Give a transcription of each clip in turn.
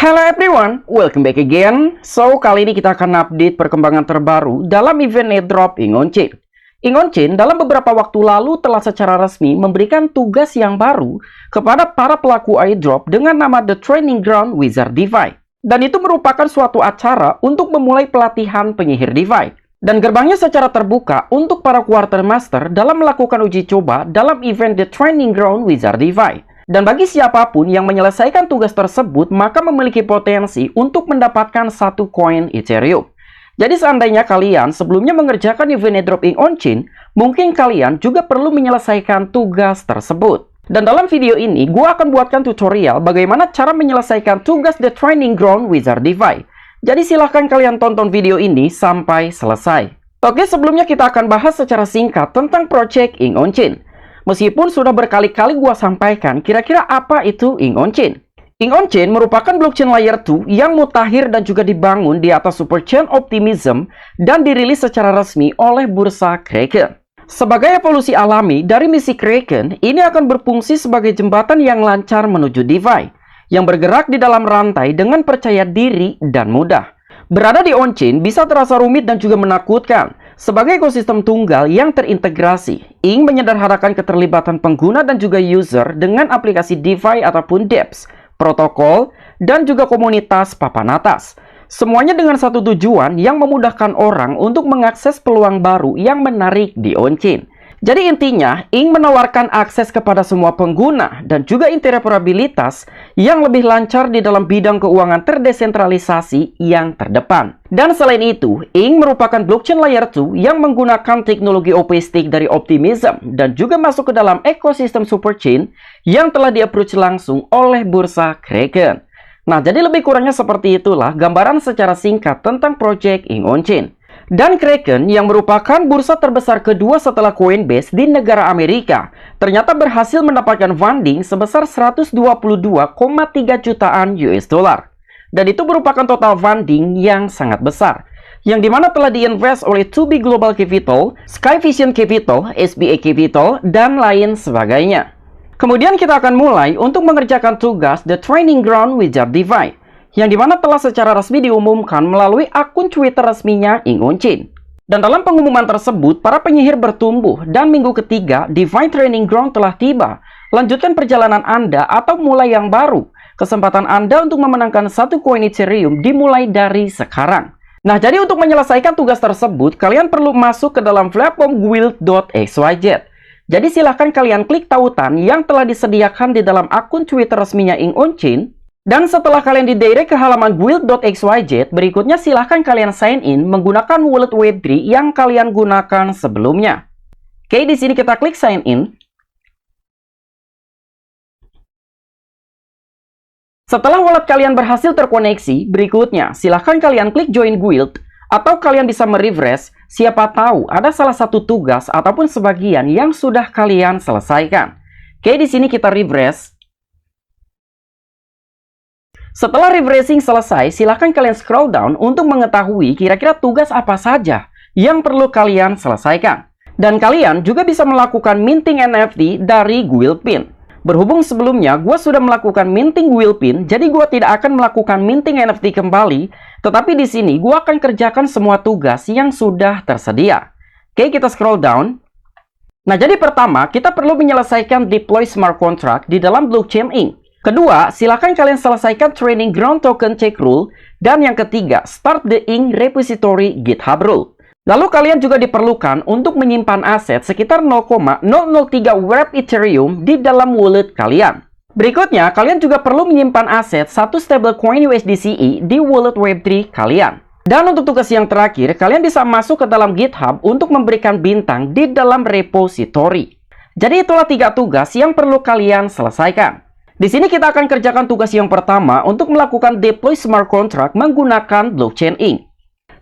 Hello everyone, welcome back again. So, kali ini kita akan update perkembangan terbaru dalam event airdrop InOnChain. InOnChain dalam beberapa waktu lalu telah secara resmi memberikan tugas yang baru kepada para pelaku airdrop dengan nama The Training Ground Wizard DeFi. Dan itu merupakan suatu acara untuk memulai pelatihan penyihir DeFi. Dan gerbangnya secara terbuka untuk para quartermaster dalam melakukan uji coba dalam event The Training Ground Wizard DeFi. Dan bagi siapapun yang menyelesaikan tugas tersebut, maka memiliki potensi untuk mendapatkan satu koin Ethereum. Jadi seandainya kalian sebelumnya mengerjakan event airdrop InOnChain, mungkin kalian juga perlu menyelesaikan tugas tersebut. Dan dalam video ini, gue akan buatkan tutorial bagaimana cara menyelesaikan tugas The Training Ground Wizard DeFi. Jadi silahkan kalian tonton video ini sampai selesai. Oke, sebelumnya kita akan bahas secara singkat tentang project InOnChain. Meskipun sudah berkali-kali gua sampaikan kira-kira apa itu InOnChain. InOnChain merupakan blockchain layer 2 yang mutakhir dan juga dibangun di atas Superchain Optimism dan dirilis secara resmi oleh bursa Kraken. Sebagai evolusi alami dari misi Kraken, ini akan berfungsi sebagai jembatan yang lancar menuju DeFi, yang bergerak di dalam rantai dengan percaya diri dan mudah. Berada di on-chain bisa terasa rumit dan juga menakutkan. Sebagai ekosistem tunggal yang terintegrasi, ING menyederhanakan keterlibatan pengguna dan juga user dengan aplikasi DeFi ataupun dApps, protokol, dan juga komunitas papan atas. Semuanya dengan satu tujuan yang memudahkan orang untuk mengakses peluang baru yang menarik di on-chain. Jadi intinya, ING menawarkan akses kepada semua pengguna dan juga interoperabilitas yang lebih lancar di dalam bidang keuangan terdesentralisasi yang terdepan. Dan selain itu, ING merupakan blockchain layer 2 yang menggunakan teknologi OP-Stake dari Optimism dan juga masuk ke dalam ekosistem Superchain yang telah di-approach langsung oleh bursa Kraken. Nah, jadi lebih kurangnya seperti itulah gambaran secara singkat tentang project InOnChain. Dan Kraken yang merupakan bursa terbesar kedua setelah Coinbase di negara Amerika ternyata berhasil mendapatkan funding sebesar 122,3 jutaan US dollar. Dan itu merupakan total funding yang sangat besar, yang dimana telah diinvest oleh 2B Global Capital, Skyvision Capital, SBA Capital, dan lain sebagainya. Kemudian kita akan mulai untuk mengerjakan tugas The Training Ground Wizard DeFi, yang dimana telah secara resmi diumumkan melalui akun Twitter resminya InOnChain. Dan dalam pengumuman tersebut, para penyihir bertumbuh dan minggu ketiga DeFi Training Ground telah tiba. Lanjutkan perjalanan Anda atau mulai yang baru. Kesempatan Anda untuk memenangkan satu koin Ethereum dimulai dari sekarang. Nah, jadi untuk menyelesaikan tugas tersebut, kalian perlu masuk ke dalam platform guild.xyz. Jadi silahkan kalian klik tautan yang telah disediakan di dalam akun Twitter resminya InOnChain. Dan setelah kalian didirect ke halaman guild.xyz, berikutnya silahkan kalian sign in menggunakan wallet Web3 yang kalian gunakan sebelumnya. Oke, di sini kita klik sign in. Setelah wallet kalian berhasil terkoneksi, berikutnya silahkan kalian klik join guild, atau kalian bisa merefresh, siapa tahu ada salah satu tugas ataupun sebagian yang sudah kalian selesaikan. Oke, di sini kita refresh. Setelah refreshing selesai, silahkan kalian scroll down untuk mengetahui kira-kira tugas apa saja yang perlu kalian selesaikan. Dan kalian juga bisa melakukan minting NFT dari Guildpin. Berhubung sebelumnya gue sudah melakukan minting Guildpin, jadi gue tidak akan melakukan minting NFT kembali, tetapi di sini gue akan kerjakan semua tugas yang sudah tersedia. Oke, kita scroll down. Nah, jadi pertama, kita perlu menyelesaikan deploy smart contract di dalam blockchain ING. Kedua, silakan kalian selesaikan Training Ground Token Check Rule. Dan yang ketiga, start the ING Repository GitHub Rule. Lalu kalian juga diperlukan untuk menyimpan aset sekitar 0,003 Wrap Ethereum di dalam wallet kalian. Berikutnya, kalian juga perlu menyimpan aset satu stablecoin USDCE di wallet Web3 kalian. Dan untuk tugas yang terakhir, kalian bisa masuk ke dalam GitHub untuk memberikan bintang di dalam repository. Jadi itulah 3 tugas yang perlu kalian selesaikan. Di sini kita akan kerjakan tugas yang pertama untuk melakukan deploy smart contract menggunakan blockchain ING.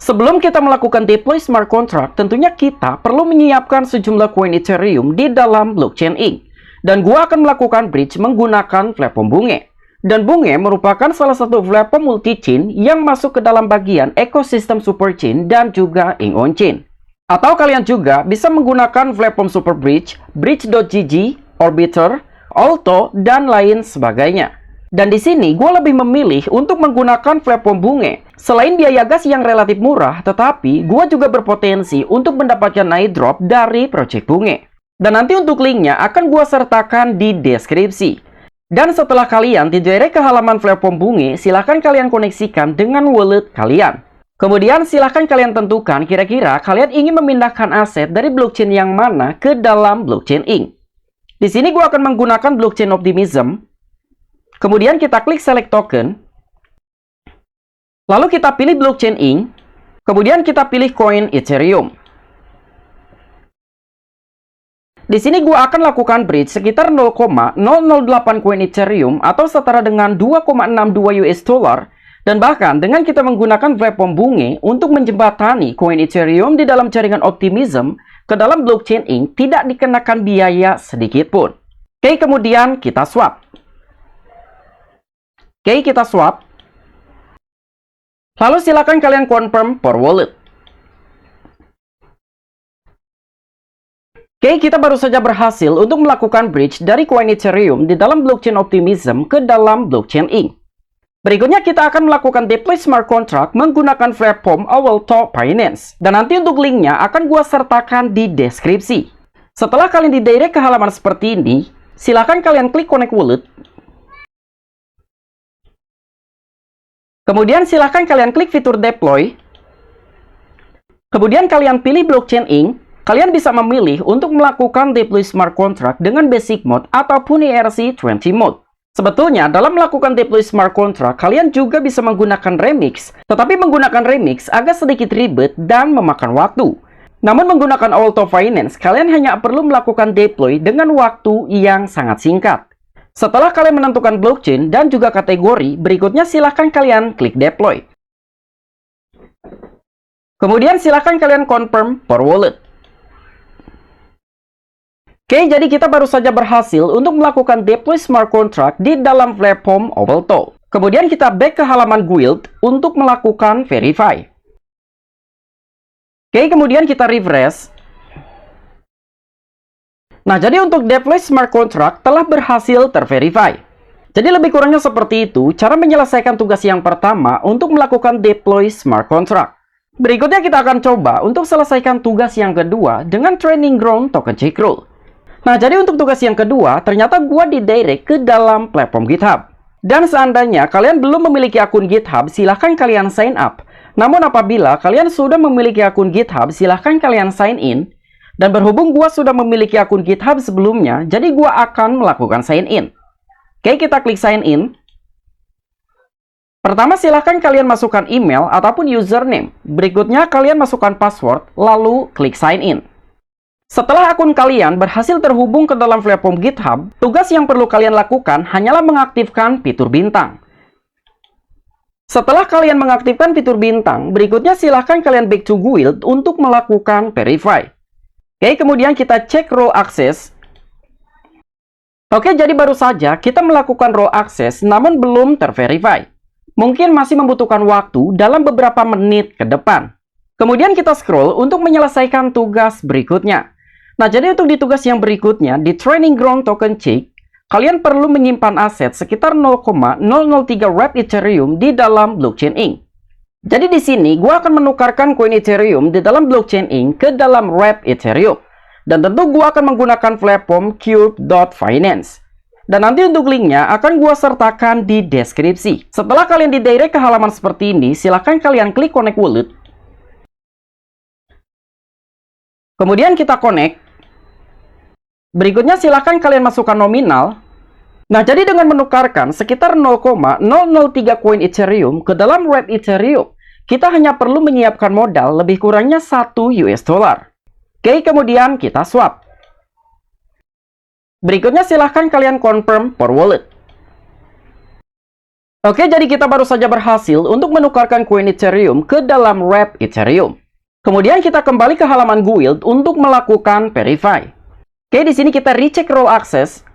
Sebelum kita melakukan deploy smart contract, tentunya kita perlu menyiapkan sejumlah koin Ethereum di dalam blockchain ING. Dan gua akan melakukan bridge menggunakan platform Bunge. Dan Bunge merupakan salah satu platform multi-chain yang masuk ke dalam bagian ekosistem Superchain dan juga InOnChain. Atau kalian juga bisa menggunakan platform Superbridge, Bridge.gg, Orbiter, Alto, dan lain sebagainya. Dan di sini gue lebih memilih untuk menggunakan platform Bunge. Selain biaya gas yang relatif murah, tetapi gue juga berpotensi untuk mendapatkan airdrop dari Project Bunge. Dan nanti untuk linknya akan gue sertakan di deskripsi. Dan setelah kalian didirect ke halaman platform Bunge, silahkan kalian koneksikan dengan wallet kalian. Kemudian silahkan kalian tentukan kira-kira kalian ingin memindahkan aset dari blockchain yang mana ke dalam blockchain Inc. Di sini gue akan menggunakan blockchain Optimism. Kemudian kita klik select token. Lalu kita pilih blockchain Inc. Kemudian kita pilih koin Ethereum. Di sini gue akan lakukan bridge sekitar 0,008 koin Ethereum atau setara dengan 2,62 US dollar. Dan bahkan dengan kita menggunakan platform Bunge untuk menjembatani koin Ethereum di dalam jaringan Optimism ke dalam blockchain Inc. tidak dikenakan biaya sedikit pun. Oke, kemudian kita swap. Oke, kita swap. Lalu silakan kalian confirm per wallet. Oke, kita baru saja berhasil untuk melakukan bridge dari koin Ethereum di dalam blockchain Optimism ke dalam blockchain Inc. Berikutnya kita akan melakukan deploy smart contract menggunakan platform Awalto Finance. Dan nanti untuk linknya akan gua sertakan di deskripsi. Setelah kalian didirect ke halaman seperti ini, silakan kalian klik connect wallet. Kemudian silahkan kalian klik fitur deploy. Kemudian kalian pilih blockchain Inc. Kalian bisa memilih untuk melakukan deploy smart contract dengan basic mode ataupun ERC20 mode. Sebetulnya dalam melakukan deploy smart contract, kalian juga bisa menggunakan remix. Tetapi menggunakan remix agak sedikit ribet dan memakan waktu. Namun menggunakan Awalto Finance, kalian hanya perlu melakukan deploy dengan waktu yang sangat singkat. Setelah kalian menentukan blockchain dan juga kategori, berikutnya silahkan kalian klik deploy. Kemudian silahkan kalian confirm per wallet. Oke, jadi kita baru saja berhasil untuk melakukan deploy smart contract di dalam platform Awalto. Kemudian kita back ke halaman guild untuk melakukan verify. Oke, kemudian kita refresh. Nah, jadi untuk deploy smart contract telah berhasil terverify. Jadi lebih kurangnya seperti itu cara menyelesaikan tugas yang pertama untuk melakukan deploy smart contract. Berikutnya kita akan coba untuk selesaikan tugas yang kedua dengan training ground token J.Crew. Nah, jadi untuk tugas yang kedua, ternyata gua didirect ke dalam platform GitHub. Dan seandainya kalian belum memiliki akun GitHub, silahkan kalian sign up. Namun apabila kalian sudah memiliki akun GitHub, silahkan kalian sign in. Dan berhubung gua sudah memiliki akun GitHub sebelumnya, jadi gua akan melakukan sign in. Oke, kita klik sign in. Pertama, silahkan kalian masukkan email ataupun username. Berikutnya, kalian masukkan password, lalu klik sign in. Setelah akun kalian berhasil terhubung ke dalam platform GitHub, tugas yang perlu kalian lakukan hanyalah mengaktifkan fitur bintang. Setelah kalian mengaktifkan fitur bintang, berikutnya silahkan kalian back to guild untuk melakukan verify. Oke, kemudian kita cek raw access. Oke, jadi baru saja kita melakukan raw access namun belum terverify. Mungkin masih membutuhkan waktu dalam beberapa menit ke depan. Kemudian kita scroll untuk menyelesaikan tugas berikutnya. Nah, jadi untuk di tugas yang berikutnya, di training ground token check, kalian perlu menyimpan aset sekitar 0,003 wrap Ethereum di dalam blockchain Inc. Jadi di sini, gue akan menukarkan koin Ethereum di dalam blockchain Inc. ke dalam wrap Ethereum. Dan tentu gue akan menggunakan platform Cube.finance. Dan nanti untuk linknya akan gue sertakan di deskripsi. Setelah kalian didirect ke halaman seperti ini, silahkan kalian klik connect wallet. Kemudian kita connect. Berikutnya silahkan kalian masukkan nominal. Nah, jadi dengan menukarkan sekitar 0,003 koin Ethereum ke dalam wrap Ethereum, kita hanya perlu menyiapkan modal lebih kurangnya 1 US dollar. Oke, kemudian kita swap. Berikutnya silahkan kalian confirm per wallet. Oke, jadi kita baru saja berhasil untuk menukarkan koin Ethereum ke dalam wrap Ethereum. Kemudian kita kembali ke halaman guild untuk melakukan verify. Oke, di sini kita recheck raw access.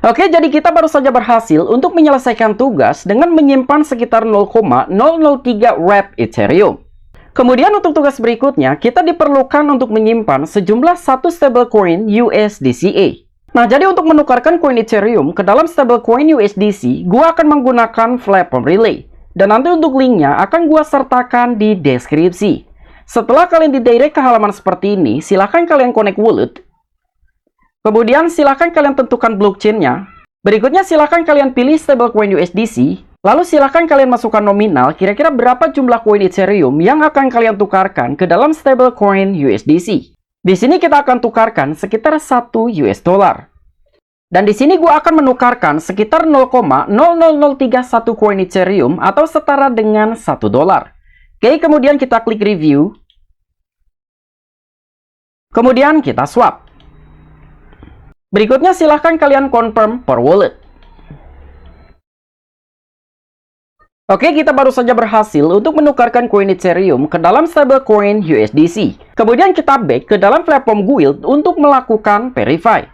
Oke, jadi kita baru saja berhasil untuk menyelesaikan tugas dengan menyimpan sekitar 0,003 wrap Ethereum. Kemudian untuk tugas berikutnya, kita diperlukan untuk menyimpan sejumlah 1 stablecoin USDCA. Nah, jadi untuk menukarkan koin Ethereum ke dalam stablecoin USDC, gua akan menggunakan platform Relay. Dan nanti untuk linknya akan gua sertakan di deskripsi. Setelah kalian didirect ke halaman seperti ini, silahkan kalian connect wallet. Kemudian silahkan kalian tentukan blockchain-nya. Berikutnya silahkan kalian pilih stablecoin USDC. Lalu silahkan kalian masukkan nominal kira-kira berapa jumlah koin Ethereum yang akan kalian tukarkan ke dalam stablecoin USDC. Di sini kita akan tukarkan sekitar 1 US dollar. Dan di sini gua akan menukarkan sekitar 0,00031 koin Ethereum atau setara dengan 1 dolar. Oke, kemudian kita klik review. Kemudian kita swap. Berikutnya silahkan kalian confirm per wallet. Oke, kita baru saja berhasil untuk menukarkan koin Ethereum ke dalam stablecoin USDC. Kemudian kita back ke dalam platform Guild untuk melakukan verify.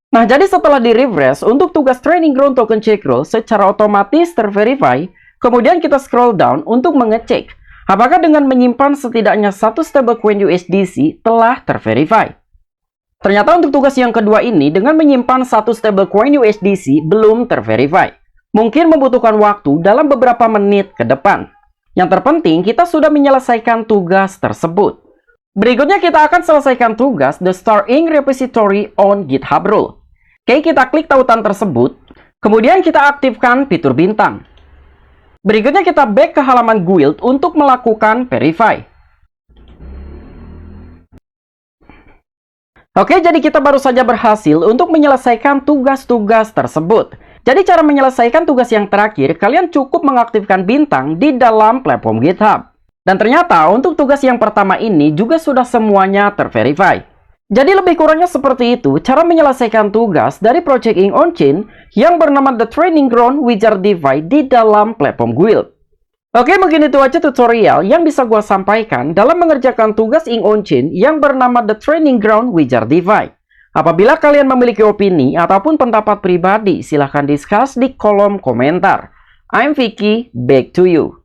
Nah, jadi setelah di-refresh untuk tugas training ground token check roll secara otomatis terverify, kemudian kita scroll down untuk mengecek apakah dengan menyimpan setidaknya satu stablecoin USDC telah terverify. Ternyata untuk tugas yang kedua ini dengan menyimpan satu stablecoin USDC belum terverify. Mungkin membutuhkan waktu dalam beberapa menit ke depan. Yang terpenting, kita sudah menyelesaikan tugas tersebut. Berikutnya kita akan selesaikan tugas The Star Ink Repository on GitHub Role. Oke, kita klik tautan tersebut. Kemudian kita aktifkan fitur bintang. Berikutnya kita back ke halaman Guild untuk melakukan verify. Oke, jadi kita baru saja berhasil untuk menyelesaikan tugas-tugas tersebut. Jadi cara menyelesaikan tugas yang terakhir, kalian cukup mengaktifkan bintang di dalam platform GitHub. Dan ternyata untuk tugas yang pertama ini juga sudah semuanya terverify. Jadi lebih kurangnya seperti itu cara menyelesaikan tugas dari Project Ink On-Chain yang bernama The Training Ground Wizard DeFi di dalam platform Guild. Oke, mungkin itu aja tutorial yang bisa gua sampaikan dalam mengerjakan tugas Ink On-Chain yang bernama The Training Ground Wizard DeFi. Apabila kalian memiliki opini ataupun pendapat pribadi, silahkan discuss di kolom komentar. I'm Vicky, back to you.